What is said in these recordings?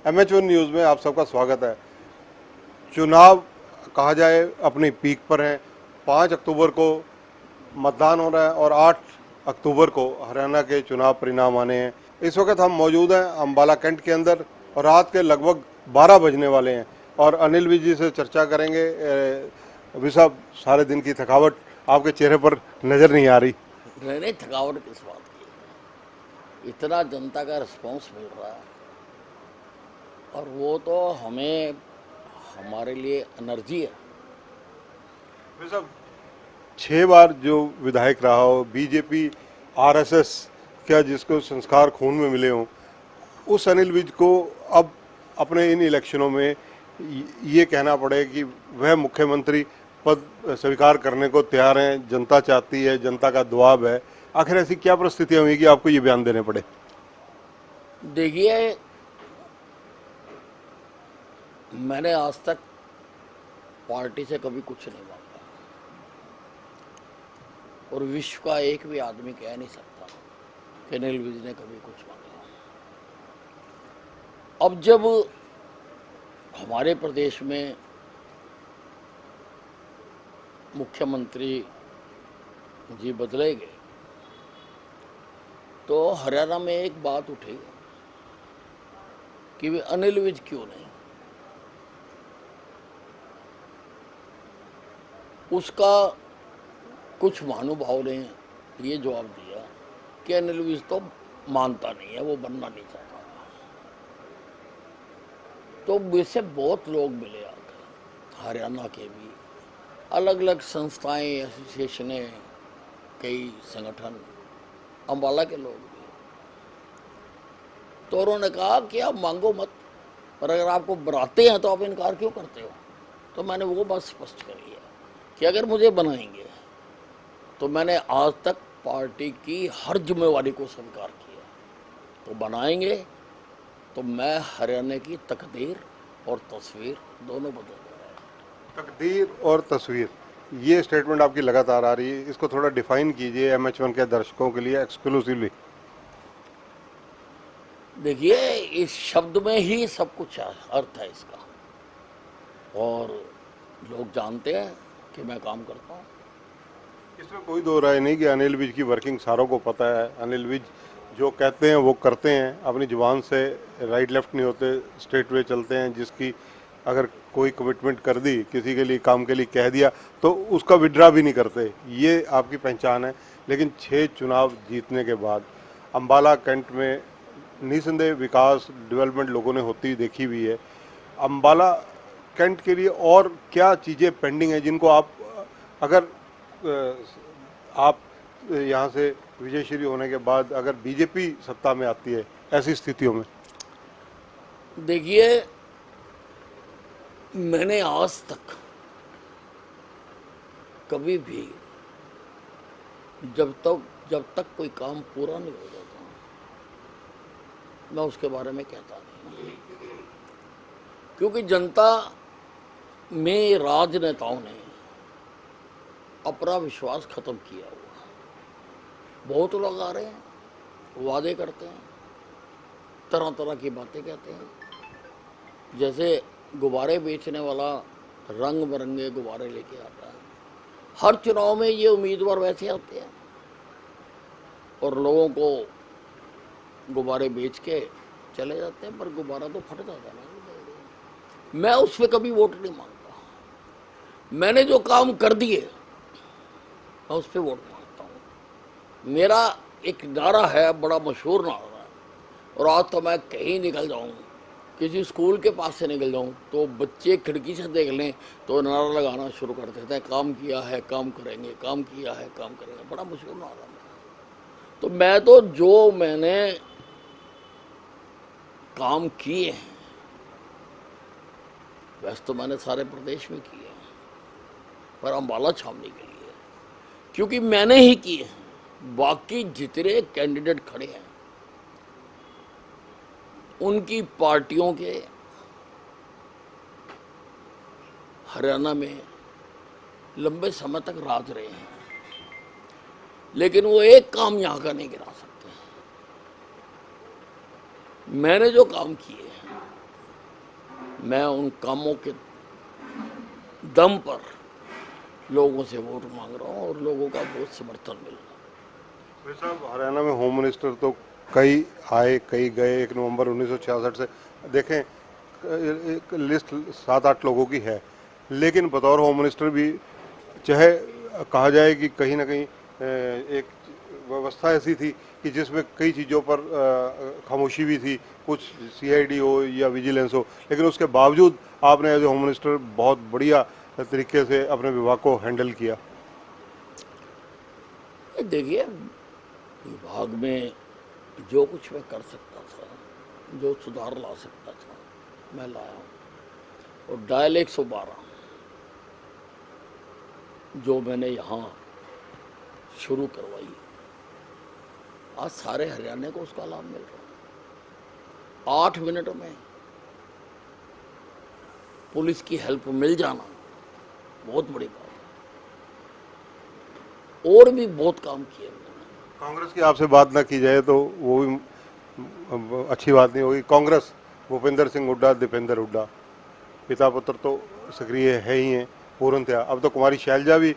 MH1 news में आप सबका स्वागत है। चुनाव कहा जाए अपनी पीक पर हैं। 5 अक्टूबर को मतदान हो रहा है और 8 अक्टूबर को हरियाणा के चुनाव परिणाम आने हैं। इस वक्त हम मौजूद हैं अम्बाला कैंट के अंदर और रात के लगभग 12 बजने वाले हैं और अनिल विज जी से चर्चा करेंगे। अभी साहब, सारे दिन की थकावट आपके चेहरे पर नज़र नहीं आ रही। नहीं, थकावट किस बात की है। इतना जनता का रिस्पांस मिल रहा है और वो तो हमें हमारे लिए एनर्जी है। अभी साहब, 6 बार जो विधायक रहा हो, बीजेपी RSS क्या जिसको संस्कार खून में मिले हों, उस अनिल विज को अब अपने इन इलेक्शनों में ये कहना पड़े कि वह मुख्यमंत्री पद स्वीकार करने को तैयार हैं, जनता चाहती है, जनता का दबाव है। आखिर ऐसी क्या परिस्थितियां हुई कि आपको ये बयान देने पड़े? देखिए, मैंने आज तक पार्टी से कभी कुछ नहीं मांगा और विश्व का एक भी आदमी कह नहीं सकता कि अनिल विज ने कभी कुछ मांगा। अब जब हमारे प्रदेश में मुख्यमंत्री जी बदले गए तो हरियाणा में एक बात उठी कि वे अनिल विज क्यों नहीं। उसका कुछ महानुभाव ने ये जवाब दिया कि अनिल विज तो मानता नहीं है, वो बनना नहीं चाहता। तो वैसे बहुत लोग मिले आकर, हरियाणा के भी अलग अलग संस्थाएं, एसोसिएशनें, कई संगठन, अम्बाला के लोग भी। तो उन्होंने कहा कि आप मांगो मत, पर अगर आपको बनाते हैं तो आप इनकार क्यों करते हो। तो मैंने वो बात स्पष्ट करी है कि अगर मुझे बनाएंगे तो मैंने आज तक पार्टी की हर जिम्मेवारी को स्वीकार किया, तो बनाएंगे तो मैं हरियाणा की तकदीर और तस्वीर दोनों बदल दूंगा। तकदीर और तस्वीर, ये स्टेटमेंट आपकी लगातार आ रही है, इसको थोड़ा डिफाइन कीजिए MH1 के दर्शकों के लिए एक्सक्लूसिवली। देखिए, इस शब्द में ही सब कुछ अर्थ है इसका, और लोग जानते हैं कि मैं काम करता हूँ। इसमें कोई दो राय नहीं कि अनिल विज की वर्किंग सारों को पता है। अनिल विज जो कहते हैं वो करते हैं, अपनी जुबान से राइट लेफ्ट नहीं होते, स्ट्रेट वे चलते हैं। जिसकी अगर कोई कमिटमेंट कर दी, किसी के लिए काम के लिए कह दिया, तो उसका विड्रा भी नहीं करते। ये आपकी पहचान है। लेकिन 6 चुनाव जीतने के बाद अम्बाला कैंट में निसंदेह विकास डेवलपमेंट लोगों ने होती देखी हुई है। अम्बाला कैंट के लिए और क्या चीज़ें पेंडिंग हैं जिनको आप, अगर आप यहाँ से विजयश्री होने के बाद अगर बीजेपी सत्ता में आती है, ऐसी स्थितियों में? देखिए, मैंने आज तक कभी भी जब तक कोई काम पूरा नहीं हो जाता मैं उसके बारे में कहता नहीं, क्योंकि जनता में राजनेताओं ने अपना विश्वास खत्म किया हुआ। बहुत लोग आ रहे हैं, वादे करते हैं, तरह तरह की बातें कहते हैं। जैसे गुब्बारे बेचने वाला रंग बिरंगे गुब्बारे लेके आता है, हर चुनाव में ये उम्मीदवार वैसे आते हैं और लोगों को गुब्बारे बेच के चले जाते हैं, पर गुब्बारा तो फट जाता है। मैं उस पर कभी वोट नहीं मांगता। मैंने जो काम कर दिए मैं उस पर वोट मांगता हूँ। मेरा एक नारा है, बड़ा मशहूर नारा है, और आज तो मैं कहीं निकल जाऊँ, किसी स्कूल के पास से निकल जाऊँ तो बच्चे खिड़की से देख लें तो नारा लगाना शुरू कर देते हैं, काम किया है काम करेंगे, काम किया है काम करेंगे। बड़ा मशहूर नारा है। तो मैं तो जो मैंने काम किए हैं वैसे तो मैंने सारे प्रदेश में किए हैं, पर अम्बाला छावनी के लिए क्योंकि मैंने ही किए हैं। बाकी जितने कैंडिडेट खड़े हैं उनकी पार्टियों के हरियाणा में लंबे समय तक राज रहे हैं, लेकिन वो एक काम यहाँ का नहीं गिरा सकते। मैंने जो काम किए हैं मैं उन कामों के दम पर लोगों से वोट मांग रहा हूँ और लोगों का बहुत समर्थन मिल रहा है। भाई साहब, हरियाणा में होम मिनिस्टर तो कई आए कई गए। 1 नवंबर 1966 से देखें, एक लिस्ट 7-8 लोगों की है, लेकिन बतौर होम मिनिस्टर भी चाहे कहा जाए कि कहीं ना कहीं एक व्यवस्था ऐसी थी कि जिसमें कई चीज़ों पर खामोशी भी थी, कुछ सीआईडी हो या विजिलेंस हो, लेकिन उसके बावजूद आपने एज ए होम मिनिस्टर बहुत बढ़िया तरीके से अपने विभाग को हैंडल किया। देखिए, विभाग में जो कुछ मैं कर सकता था, जो सुधार ला सकता था, मैं लाया हूँ। और डायल 112 जो मैंने यहाँ शुरू करवाई, आज सारे हरियाणा को उसका लाभ मिल रहा है। 8 मिनट में पुलिस की हेल्प मिल जाना बहुत बड़ी बात है। और भी बहुत काम किए मैंने। कांग्रेस की आपसे बात ना की जाए तो वो भी अच्छी बात नहीं होगी। कांग्रेस, भूपेंद्र सिंह हुड्डा, दीपेंद्र हुड्डा, पिता पुत्र तो सक्रिय है ही हैं पूर्णतया। अब तो कुमारी शैलजा भी,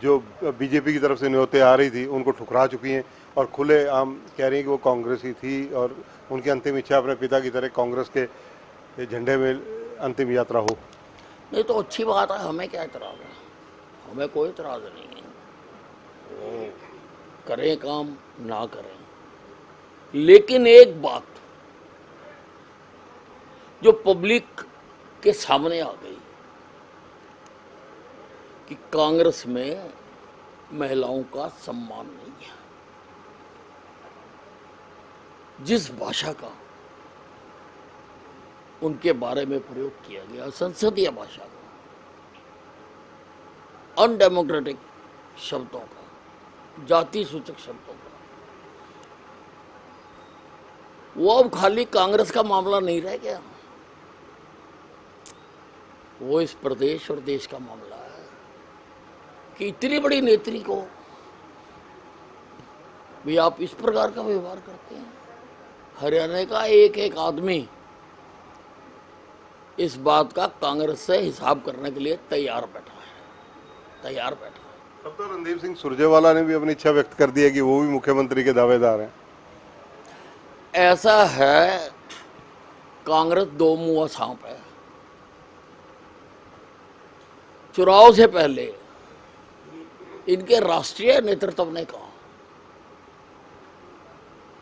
जो बीजेपी की तरफ से न्योते आ रही थी, उनको ठुकरा चुकी हैं और खुले आम कह रही हैं कि वो कांग्रेस ही थी और उनकी अंतिम इच्छा अपने पिता की तरह कांग्रेस के झंडे में अंतिम यात्रा हो। नहीं तो अच्छी बात है, हमें क्या इतराज़ है? हमें कोई इतराज़ नहीं है। वो करें काम ना करें, लेकिन एक बात जो पब्लिक के सामने आ गई कि कांग्रेस में महिलाओं का सम्मान नहीं है। जिस भाषा का उनके बारे में प्रयोग किया गया, संसदीय भाषा का, अनडेमोक्रेटिक शब्दों का, जाति सूचक शब्दों का, वो अब खाली कांग्रेस का मामला नहीं रह गया, वो इस प्रदेश और देश का मामला है कि इतनी बड़ी नेत्री को भी आप इस प्रकार का व्यवहार करते हैं। हरियाणा का एक एक आदमी इस बात का कांग्रेस से हिसाब करने के लिए तैयार बैठा है। तब तो रणदीप सिंह सुरजेवाला ने भी अपनी इच्छा व्यक्त कर दी है कि वो भी मुख्यमंत्री के दावेदार हैं। ऐसा है, कांग्रेस दो मुंहा सांप है। चुनाव से पहले इनके राष्ट्रीय नेतृत्व ने कहा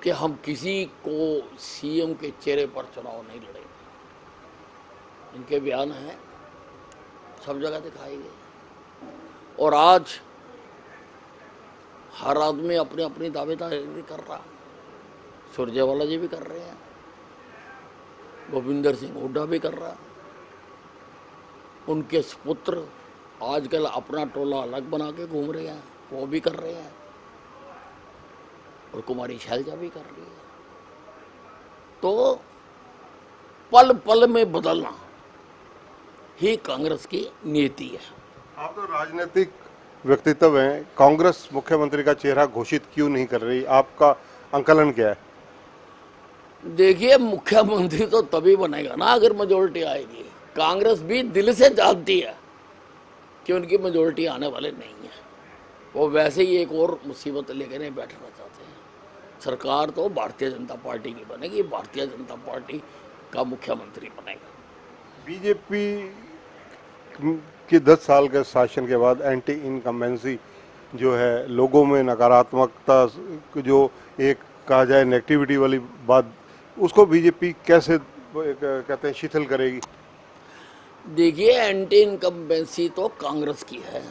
कि हम किसी को सीएम के चेहरे पर चुनाव नहीं लड़ेंगे। इनके बयान हैं, सब जगह दिखाई गए। और आज हर आदमी अपनी अपनी दावेदारी कर रहा। सुरजेवाला जी भी कर रहे हैं, भूपेंद्र सिंह हुड्डा भी कर रहा, उनके पुत्र आजकल अपना टोला अलग बना के घूम रहे हैं, वो भी कर रहे हैं, और कुमारी शैलजा भी कर रही है। तो पल पल में बदलना ही कांग्रेस की नीति है। आप तो राजनीतिक व्यक्तित्व हैं, कांग्रेस मुख्यमंत्री का चेहरा घोषित क्यों नहीं कर रही? आपका आंकलन क्या है? देखिए, मुख्यमंत्री तो तभी बनेगा ना अगर मेजोरिटी आएगी। कांग्रेस भी दिल से जानती है कि उनकी मेजोरिटी आने वाले नहीं है। वो वैसे ही एक और मुसीबत लेकर नहीं बैठना चाहते हैं। सरकार तो भारतीय जनता पार्टी की बनेगी, भारतीय जनता पार्टी का मुख्यमंत्री बनेगा। बीजेपी के 10 साल के शासन के बाद एंटी इनकम्बेंसी जो है, लोगों में नकारात्मकता, जो एक कहा जाए नेगेटिविटी वाली बात, उसको बीजेपी कैसे कहते हैं शिथिल करेगी? देखिए, एंटी इनकम्बेंसी तो कांग्रेस की है।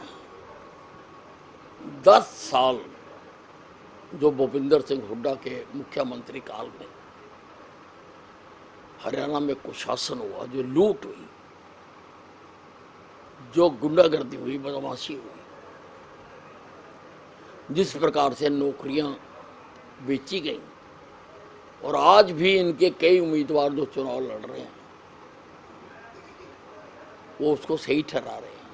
10 साल जो भूपेंद्र सिंह हुड्डा के मुख्यमंत्री काल में हरियाणा में कुशासन हुआ, जो लूट हुई, जो गुंडागर्दी हुई, बदमाशी हुई, जिस प्रकार से नौकरियां बेची गई, और आज भी इनके कई उम्मीदवार जो चुनाव लड़ रहे हैं वो उसको सही ठहरा रहे हैं।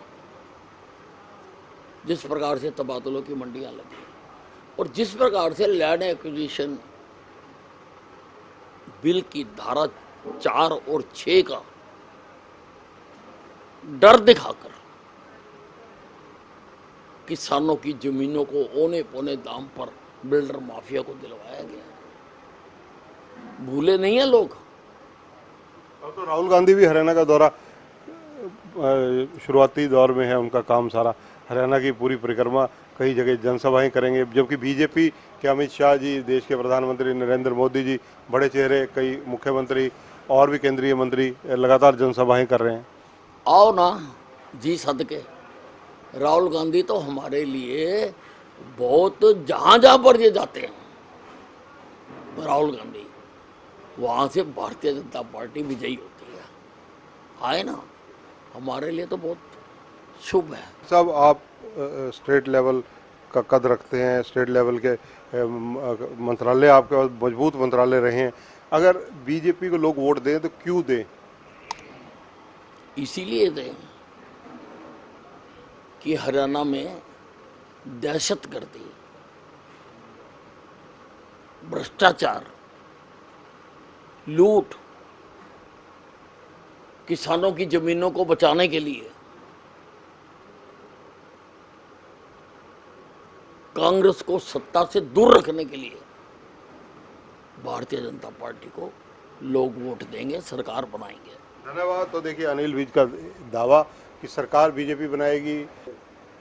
जिस प्रकार से तबादलों की मंडियां लगी और जिस प्रकार से लैंड एक्विजिशन बिल की धारा 4 और 6 का डर दिखाकर किसानों की जमीनों को औने पौने दाम पर बिल्डर माफिया को दिलवाया गया। भूले नहीं है लोग। अब तो राहुल गांधी भी हरियाणा का दौरा शुरुआती दौर में है उनका काम सारा। हरियाणा की पूरी परिक्रमा, कई जगह जनसभाएं करेंगे, जबकि बीजेपी के अमित शाह जी, देश के प्रधानमंत्री नरेंद्र मोदी जी, बड़े चेहरे, कई मुख्यमंत्री और भी केंद्रीय मंत्री लगातार जनसभाएं कर रहे हैं। आओ ना जी सदके। राहुल गांधी तो हमारे लिए बहुत, जहां जहां पर ये जाते हैं राहुल गांधी, वहां से भारतीय जनता पार्टी विजयी होती है। आए ना, हमारे लिए तो बहुत शुभ है। सब आप स्टेट लेवल का कद रखते हैं, स्टेट लेवल के मंत्रालय आपके पास मजबूत मंत्रालय रहे हैं। अगर बीजेपी को लोग वोट दें तो क्यों दें? इसीलिए दें कि हरियाणा में दहशतगर्दी, भ्रष्टाचार, लूट, किसानों की जमीनों को बचाने के लिए कांग्रेस को सत्ता से दूर रखने के लिए भारतीय जनता पार्टी को लोग वोट देंगे, सरकार बनाएंगे। धन्यवाद। तो देखिए, अनिल विज का दावा कि सरकार बीजेपी बनाएगी।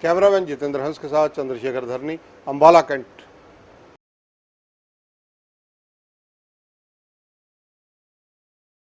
कैमरामैन जितेंद्र हंस के साथ चंद्रशेखर धरनी, अंबाला कैंट।